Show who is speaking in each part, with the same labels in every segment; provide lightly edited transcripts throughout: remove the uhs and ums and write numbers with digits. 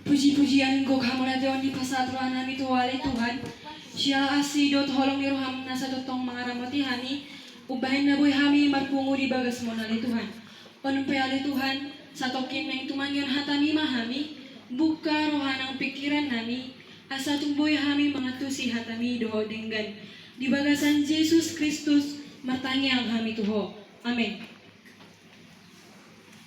Speaker 1: Puji-pujian go kamu na Tuhan di pasatruan nami tuwali Tuhan. Siya asidot holong ni roham nasa totong mga ramoti hani. Ubahin na boy hami marpungo di bagas mo nali Tuhan. Panumpayali Tuhan sa tokin na tumangyan hatami mahami. Buka rohanang pikiran nami. Asa tumboy hami mga tusi hatami doho denggan. Di bagasan Yesus Kristus martangi ang hami tuho. Amen.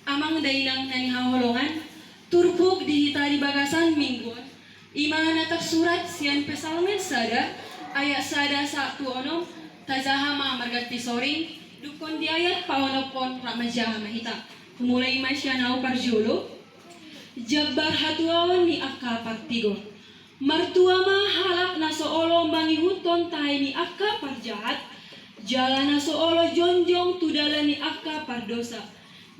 Speaker 1: Amang dainang nanihahulongan. Turpug dihita di bagasan mingguan. Ima na tersurat sian pesalmen sada. Ayat sada saktu onom. Tazahama margati soring. Dukon di ayat paonopon ramajaha mahita. Humulay ima siya nao parjulo. Jabar hatuawan ni akka partigo. Martua ma halak na soolo mangihuton tahay ni akka parjahat. Jala na soolo jonjong tudala ni akka pardosa.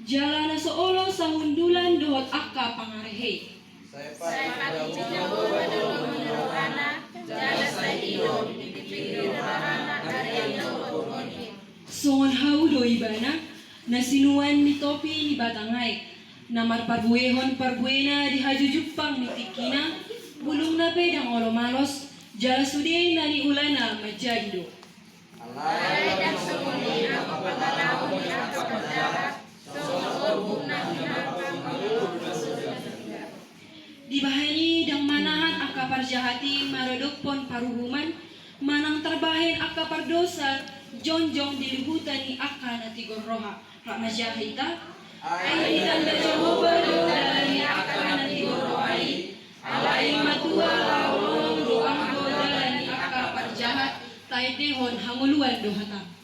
Speaker 1: Jala na soolo sa hundulan dohot akka pangarehe.
Speaker 2: Saya pati jala sa iyo, dipipigil na dari yang
Speaker 1: Songon haudo ibana na sinuan ni topi ni batangay. Na marparbuehon parbuena di hajujupang ni tikina. Bulong na pedang olomalos. Jala sude na ni ulana majadido.
Speaker 2: Alay dan sumuni ang pagkalaw ni ang kapagdarat.
Speaker 1: Dibahani dang manahan akapar jahati marodokpon paruhuman manang terbahin akapar dosa jonjong dilibutan ni akka na tigor roha ramajahita ay tanda Jehovah doa ni akka na tigor rohai alay matua laulong doang doa ni akapar jahat tay dehon hamuluan dohata.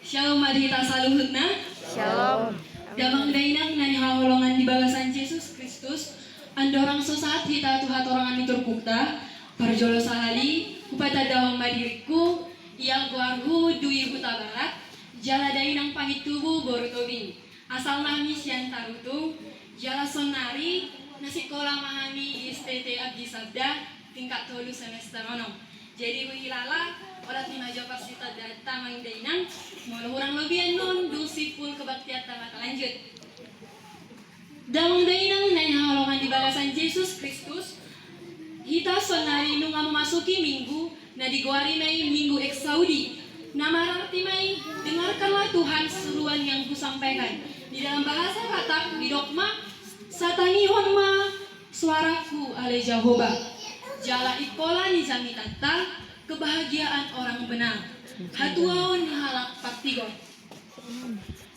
Speaker 1: Shalom adita saluhut na.
Speaker 2: Shalom.
Speaker 1: Damang dainang nanihahulongan di bagasan Yesus Kristus. Andorang sosat hita tuhat orangan mitur kukta. Parjolo sahali. Kupata dawang madiriku. Yang guargu dui huta barat. Jala dainang pangit tubuh boru tobing. Asal nami sian tarutu. Jala sonari. Nasikola mahami STT Abdi Sabda. Tingkat 3 semester onom. Jadi hilala orat ni majo pasita data mang dainang mau urang lebihan non dusipul kebaktian tamat lanjut. Damang dainang nai halongan di balasan Yesus Kristus. Hita sonari nu memasuki minggu na digoari nai minggu eksaudi. Nama arti mai dengarkanlah Tuhan seruan yang kusampaikan. Di dalam bahasa Batak di dogma satangihon ma suaraku ale Jehovah. Jala ikola ni jami tata kebahagiaan orang benar. Hatuaon halak partigon.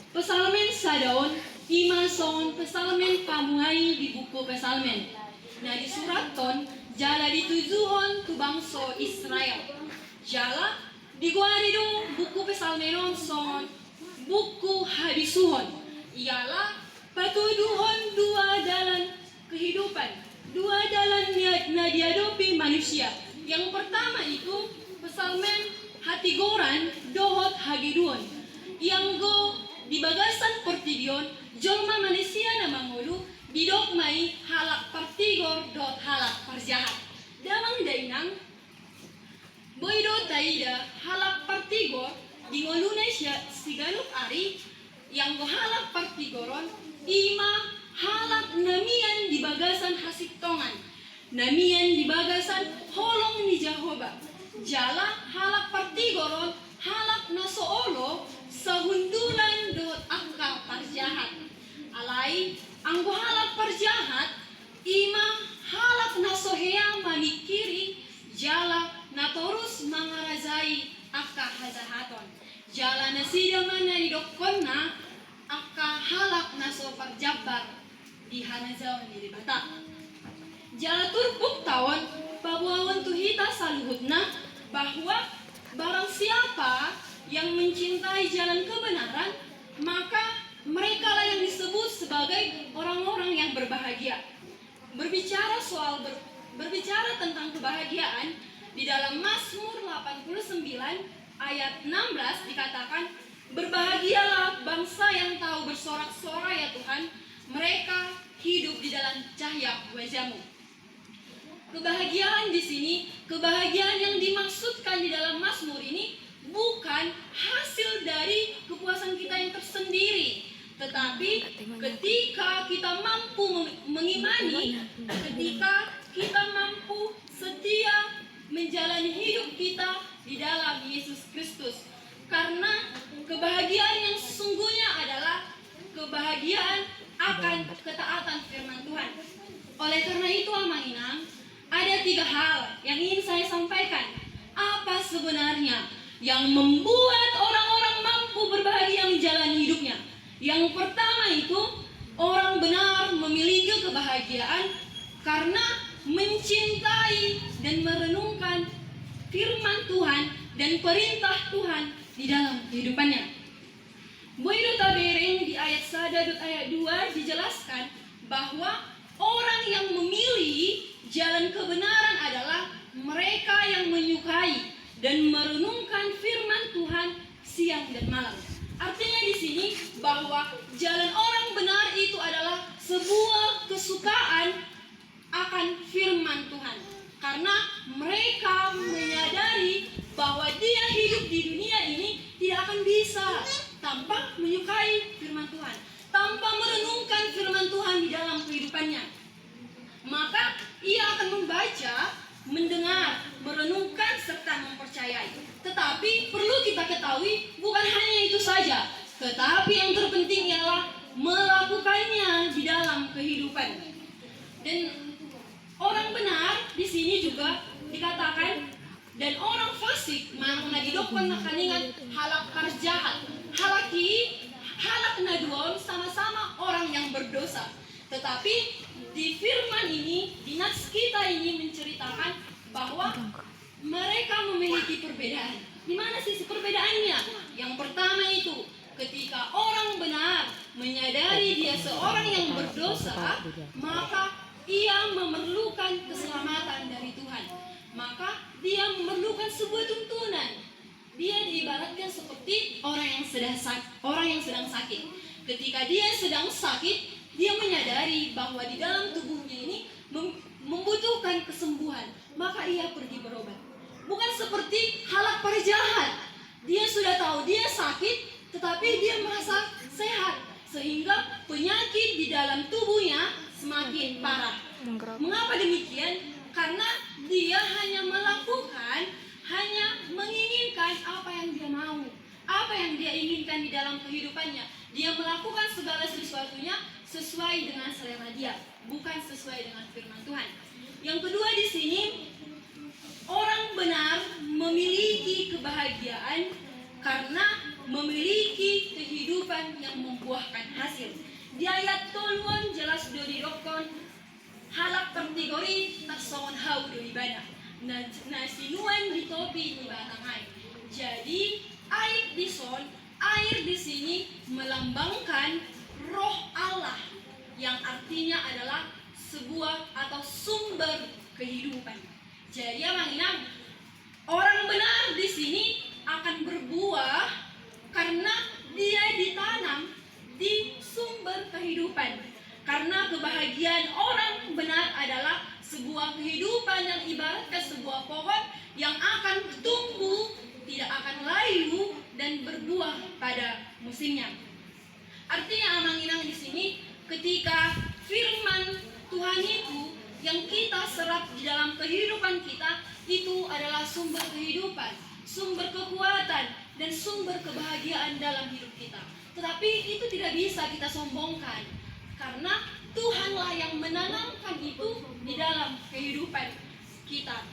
Speaker 1: Pesalmen sadaon ima son pesalmen pamuai di buku pesalmen. Nah di surat ton jala ditujuhon ke bangsa Israel. Jala diguari dong buku pesalmenon son buku hadisuhon. Ialah patuduhon dua jalan kehidupan. Dua jalan na dihadapi manusia. Yang pertama itu pesalmen hatigoran dohot hagiduon. Yang go di bagasan pertidion jolma manusia na mangulu didokmai halak partigor dot halak parjahat. Damang dainang boy dot Aida halak partigor di Indonesia sigaluk ari yang halak partigoron ima halak namian di bagasan hasiptongan, namian di bagasan holong ni Jehovah. Jala halak partigoron halak nasoolo sahundulan dohot angka parjahat. Alai anggo halak parjahat ima halak nasohea mamikiri jala natorus mangarazai akka hazahaton. Jala nasida mana idokonna akka halak naso parjabar di hanazawan di bata. Jala turpuk tawon babuawan tuhita saluhutna bahwa barang siapa yang mencintai jalan kebenaran, maka mereka lah yang disebut sebagai orang-orang yang berbahagia. Berbicara tentang kebahagiaan, di dalam Mazmur 89 ayat 16 dikatakan, berbahagialah bangsa yang tahu bersorak-sorai ya Tuhan, mereka hidup di dalam cahaya wajah-Mu. Kebahagiaan di sini, kebahagiaan yang dimaksudkan di dalam Mazmur ini bukan hasil dari kepuasan kita yang tersendiri, tetapi ketika kita mampu mengimani, ketika kita mampu setia menjalani hidup kita di dalam Yesus Kristus. Karena kebahagiaan yang sesungguhnya adalah kebahagiaan akan ketaatan firman Tuhan. Oleh karena itu Amanginang, ada 3 hal yang ingin saya sampaikan. Apa sebenarnya yang membuat orang-orang mampu berbahagia menjalani hidupnya? Yang pertama itu, orang benar memiliki kebahagiaan karena mencintai dan merenungkan firman Tuhan dan perintah Tuhan di dalam kehidupannya. Boido tabereng di ayat 1 ayat 2 dijelaskan bahwa orang yang memilih jalan kebenaran adalah mereka yang menyukai dan merenungkan firman Tuhan siang dan malam. Artinya di sini bahwa jalan orang benar itu adalah sebuah kesukaan akan firman Tuhan. Karena mereka menyadari bahwa dia hidup di dunia ini tidak akan bisa tanpa menyukai firman Tuhan, tanpa merenungkan firman Tuhan di dalam kehidupannya. Maka ia akan membaca, mendengar, merenungkan, serta mempercayai. Tetapi perlu kita ketahui bukan hanya itu saja, tetapi yang terpenting ialah melakukannya di dalam kehidupan. Dan orang benar di sini juga dikatakan, dan orang fasik mana didokon nakaningan halak parjahat. Halak naduon sama-sama orang yang berdosa. Tetapi di firman ini, di nats kita ini menceritakan bahwa mereka memiliki perbedaan. Di mana sih perbedaannya? Yang pertama itu, ketika orang benar menyadari dia seorang yang berdosa, maka ia memerlukan keselamatan dari Tuhan. Maka dia memerlukan sebuah tuntunan. Dia diibaratkan seperti orang yang sedang sakit. Ketika dia sedang sakit, dia menyadari bahwa di dalam tubuhnya ini membutuhkan kesembuhan, maka ia pergi berobat. Bukan seperti halak parjahat. Dia sudah tahu dia sakit, tetapi dia merasa sehat, sehingga penyakit di dalam tubuhnya semakin parah. Mengapa demikian? Karena dia hanya menginginkan apa yang dia mau, apa yang dia inginkan di dalam kehidupannya. Dia melakukan segala sesuatunya sesuai dengan selera dia, bukan sesuai dengan firman Tuhan. Yang kedua di sini, orang benar memiliki kebahagiaan karena memiliki kehidupan yang membuahkan hasil. Di ayat toluan jelas dodidokon halak tertigori taksongon hau doribana. Nasinuan di topi di batangai. Jadi air di sini melambangkan roh Allah yang artinya adalah sebuah atau sumber kehidupan. Jadi Amanginang, orang benar di sini akan berbuah karena dia ditanam di sumber kehidupan. Karena kebahagiaan orang benar adalah sebuah kehidupan yang ibaratkan sebuah pohon yang akan tumbuh pada musimnya. Artinya amanginang di sini, ketika firman Tuhan itu yang kita serap di dalam kehidupan kita itu adalah sumber kehidupan, sumber kekuatan, dan sumber kebahagiaan dalam hidup kita. Tetapi itu tidak bisa kita sombongkan, karena Tuhanlah yang menanamkan itu di dalam kehidupan kita.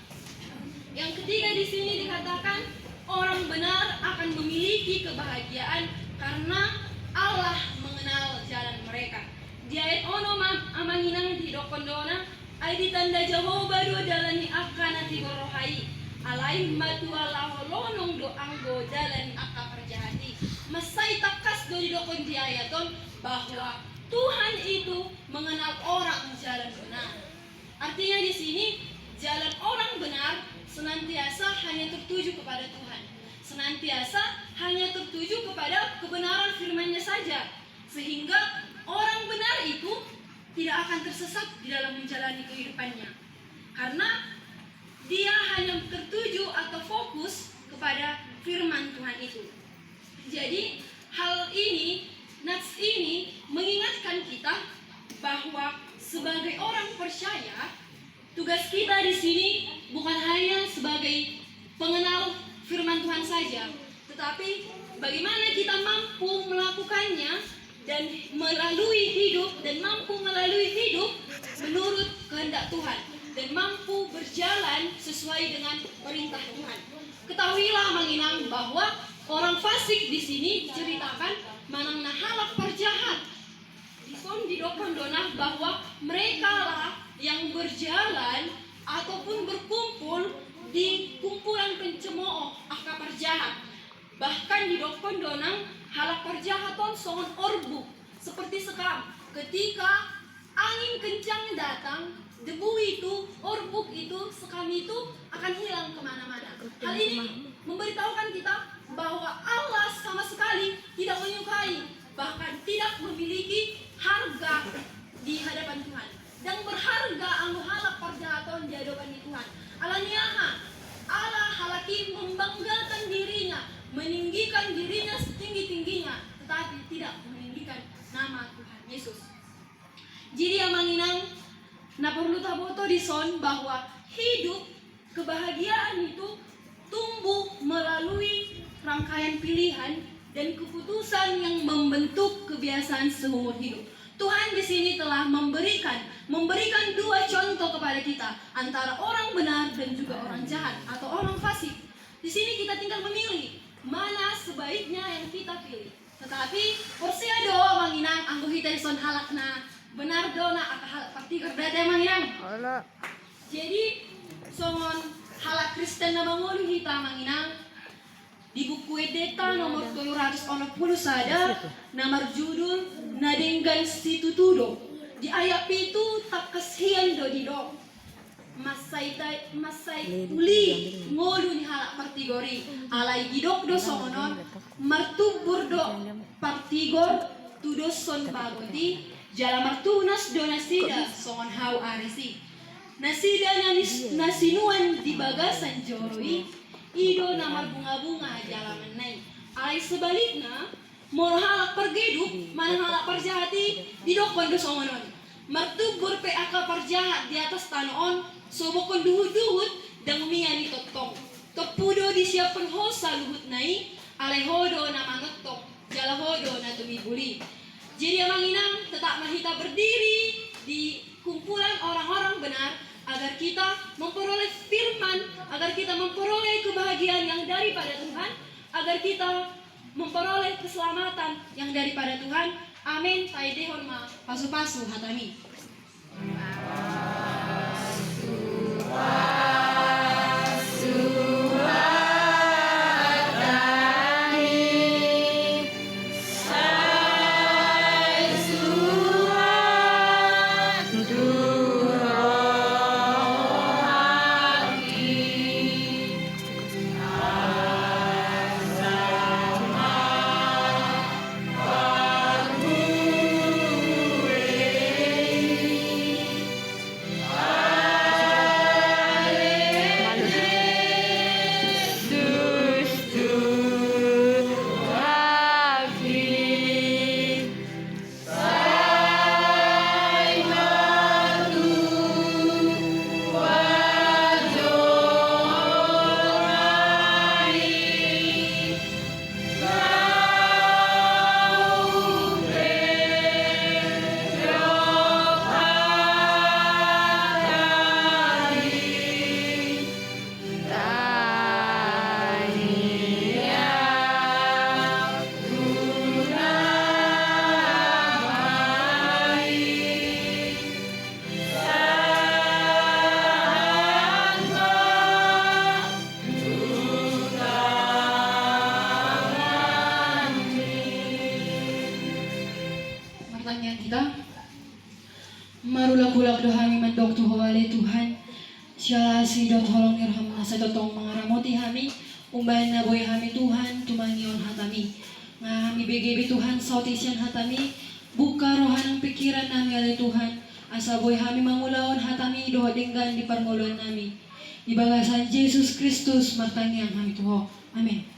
Speaker 1: Yang ketiga di sini dikatakan orang benar akan memiliki kebahagiaan karena Allah mengenal jalan mereka. Di ayat ono amanginang di dokondona ay ditanda Jehovah do jalani akana tigor rohai alai matu Allah lonong do anggo jalani akka perjahati. Masai takas do di dokon di ayaton bahwa Tuhan itu mengenal orang jalan benar. Artinya di sini jalan orang benar senantiasa hanya tertuju kepada Tuhan. Senantiasa hanya tertuju kepada kebenaran firman-Nya saja. Sehingga orang benar itu tidak akan tersesat di dalam menjalani kehidupannya. Karena dia hanya tertuju atau fokus kepada firman Tuhan itu. Jadi hal ini, nats ini mengingatkan kita bahwa sebagai orang percaya, tugas kita di sini bukan hanya sebagai pengenal firman Tuhan saja, tetapi bagaimana kita mampu melakukannya dan melalui hidup menurut kehendak Tuhan dan mampu berjalan sesuai dengan perintah Tuhan. Ketahuilah manginang bahwa orang fasik di sini ceritakan manang nahalak perjahat. Di dokon donah bahwa mereka lah yang berjalan ataupun berkumpul di kumpulan pencemooh akka perjahat. Bahkan di dokon donang halak perjahaton songon orbu seperti sekam. Ketika angin kencang datang, debu itu, orbuk itu, sekam itu akan hilang kemana-mana. Hal ini memberitahukan kita bahwa Allah sama sekali tidak menyukai, bahkan tidak memiliki harga di hadapan Tuhan. Dan berharga anggo halak perjahaton di hadapan Tuhan. Alaniaha, Allah halaki membanggakan dirinya, meninggikan dirinya setinggi-tingginya, tetapi tidak meninggikan nama Tuhan Yesus. Jadi amanginang na perlu taboto dison bahwa hidup kebahagiaan itu tumbuh melalui rangkaian pilihan dan keputusan yang membentuk kebiasaan seumur hidup. Tuhan di sini telah memberikan dua contoh kepada kita antara orang benar dan juga orang jahat atau orang fasik. Di sini kita tinggal memilih mana sebaiknya yang kita pilih. Tetapi porsia doa manginang anggo hita dison halakna benar dona aka halak partiker dada manginang. Jadi songon halak Kristen na mangulu hita manginang di buku Edeta nomor 760 sada nomor judul Nadenggan Situtudo di ayat itu tak kasihan do di do masai uli ngolu ni halak partigori alai gidok do songonon martubur do partigor tudo son bagoti jala martunas do nasida songon hau arisi nasida nasinuan di bagasan joroi ido namar bunga-bunga jala menai alai sebaliknya moro halak pergeduk mana halak perjahati didokon do songonon martubur pe aka perjahat di atas tanoon sobokon duhut-duhut dang miani totong topudo disiapkan hosa luhut nai alai hodo na mangetok jala hodo na tumibuli. Jadi amanginang tetap mahita berdiri di kumpulan orang-orang benar agar kita memperoleh firman, agar kita memperoleh kebahagiaan yang daripada Tuhan, agar kita memperoleh keselamatan yang daripada Tuhan. Amin. Taide horma pasu-pasu hatami. kita. Marulak-ulak dohami mandok tuho wale Tuhan. Siala si dot holong irham nasa dotong mengaramoti hami. Umbahan na boy hami Tuhan tumangion hatami. Nga hami BGB Tuhan sautisian hatami. Buka rohanang pikiran nami alay Tuhan. Asa boy hami mangulaon hatami doho dinggan di parnguluan nami. Di bagasan Yesus Kristus martangiang hami tuho. Amin.